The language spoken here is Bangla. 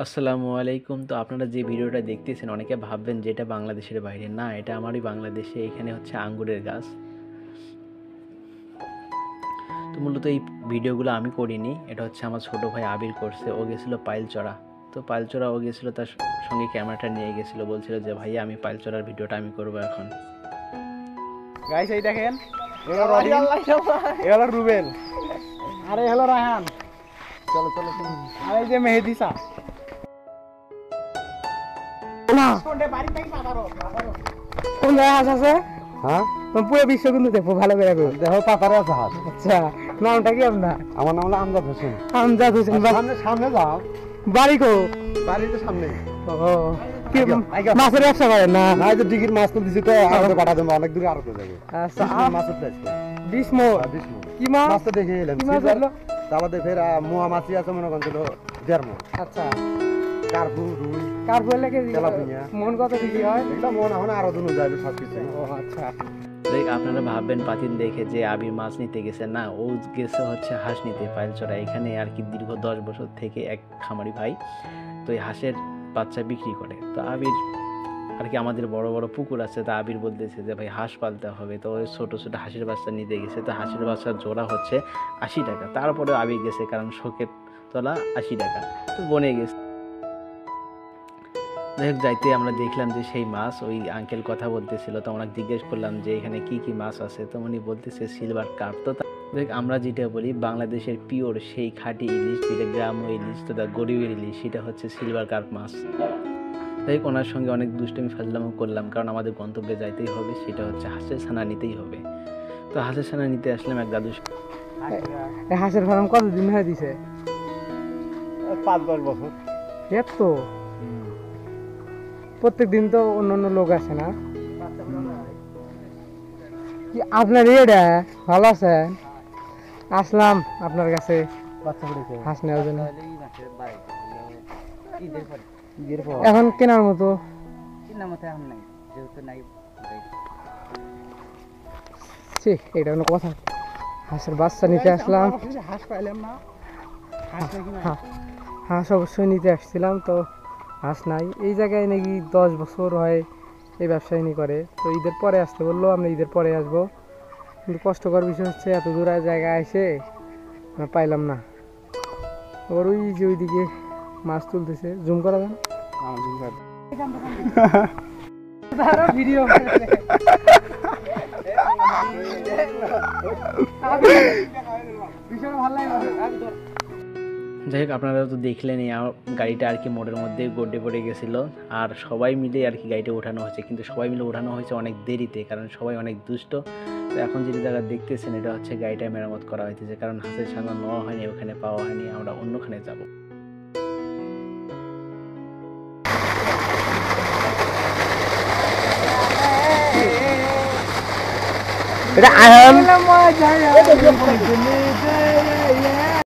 আসসালামু আলাইকুম। তো আপনারা যে ভিডিওটা দেখতেছেন অনেকে ভাববেন যে এটা বাংলাদেশের বাইরে। না, এটা আমারই বাংলাদেশে। এখানে হচ্ছে আঙ্গুরের গাছ। তো মূলত এই ভিডিওগুলো আমি করিনি, এটা হচ্ছে আমার ছোট ভাই আবির করছে। ও গেছিলো পাইলচড়া। তো পাইলচড়া ও গেছিলো, তার সঙ্গে ক্যামেরাটা নিয়ে গেছিলো, বলছিল যে ভাইয়া আমি পাইলচড়ার ভিডিওটা আমি করবো এখন। গাইস এই দেখেন, এগুলো রুবেল, আরে হলো রায়হান। চলো চলো চলো। আর এই যে মেহেদি সা কোন হাঁস আছে? হ্যাঁ, পুরো বিশ্ব কিন্তু দেখো ভালো করে দেখো। পাতারে আছে হাঁস। আচ্ছা, নামটা কি আপনার? আমার নাম হলো আমজাদ হোসেন। আমজাদ হোসেন, সামনে সামনে যাও। বাড়ি কো? বাড়ি তো সামনে। ও কি মাছের ব্যবসা করেন না? না, এই যে ডিগির মাছ তো দিছি, তো আরো পাঠা দেব, অনেক দূরে আরো যাবে। আচ্ছা, মাছ উঠতে আসছে 20 মোর। 20 মোর কি মাছ? মাছ তো দেখে এলাম। কি মাছ হলো? তাহলে ফের মোয়া মাছি আছে মনে করেন, ছিল 1.5 মোর। আচ্ছা, কার্পু রুই কার্পু লাগে মন কত কেজি হয়? এটা মন এখন আরো দুনো যাবে সব কিছু। ও আচ্ছা। আপনারা ভাববেন পাতিল দেখে যে আবির মাছ নিতে গেছে। না, ও গেছে হচ্ছে হাঁস নিতে পাইলচড়া। এখানে আর কি দীর্ঘ 10 বছর থেকে এক খামারি ভাই তো এই হাঁসের বাচ্চা বিক্রি করে। তো আবির আর কি আমাদের বড় বড় পুকুর আছে, তো আবির বলতেছে যে ভাই হাঁস পালতে হবে। তো ওই ছোটো ছোটো হাঁসের বাচ্চা নিতে গেছে। তো হাঁসের বাচ্চার জোড়া হচ্ছে 80 টাকা। তারপরে আবির গেছে, কারণ শোকের তলা 80 টাকা। তো বনে গেছে। যাই হোক, যাইতে আমরা দেখলাম যে সেই মাছ, ওই আঙ্কেল কথা বলতেছিল। তো আমরা জিজ্ঞেস করলাম যে এখানে কি কি মাছ আছে। তো উনি বলতেছে সিলভার কার্প। তো দেখ, আমরা যেটা বলি বাংলাদেশের পিওর সেই খাঁটি ইলিশ, যেটা গ্রাম্য ইলিশ, তো গরিবের ইলিশ, সেটা হচ্ছে সিলভার কার্প মাছ। তাই ওনার সঙ্গে অনেক দুষ্টমি ফাজলামো করলাম, কারণ আমাদের গন্তব্যে যাইতেই হবে, সেটা হচ্ছে হাঁসের ছানা নিতেই হবে। তো হাঁসের ছানা নিতে আসলাম এক দাদু। হাঁসের ফার্ম কতদিন হয়ে দিছে? 5-10 বছর। এত প্রত্যেক দিন তো অন্য অন্য লোক আসে না? কি আপনার এটা ভালো আছেন? আসলাম আপনার কাছে হাঁস নেওয়ার জন্য। এখন কেনার মতো এটা কোনো কথা? হাঁসের বাচ্চা নিতে আসলাম। হাঁস অবশ্যই নিতে আসছিলাম, তো হাঁস নাই। এই জায়গায় নাকি 10 বছর হয় এই ব্যবসায়ী করে। তো ঈদের পরে আসতে বললো, আমরা ঈদের পরে আসবো। কিন্তু কষ্টকর বিষয় হচ্ছে এত দূর জায়গায় এসে আমরা পাইলাম না। আবার ওই যে ওইদিকে মাছ তুলতেছে, জুম করা যান। ভিডিও যাই হোক, আপনারা তো দেখলেন এই গাড়িটা আর কি মোড়ের মধ্যে গড্ডে পড়ে গেছিলো। আর সবাই মিলে আর কি গাড়িটা ওঠানো হয়েছে, কিন্তু সবাই মিলে ওঠানো হয়েছে অনেক দেরিতে, কারণ সবাই অনেক দুষ্ট। তো এখন যেটা জায়গা দেখতেছেন, এটা হচ্ছে গাড়িটা মেরামত করা হয়েছে, কারণ হাঁসের ছানা নেওয়া হয়নি, ওখানে পাওয়া হয়নি, আমরা অন্যখানে যাব। এটা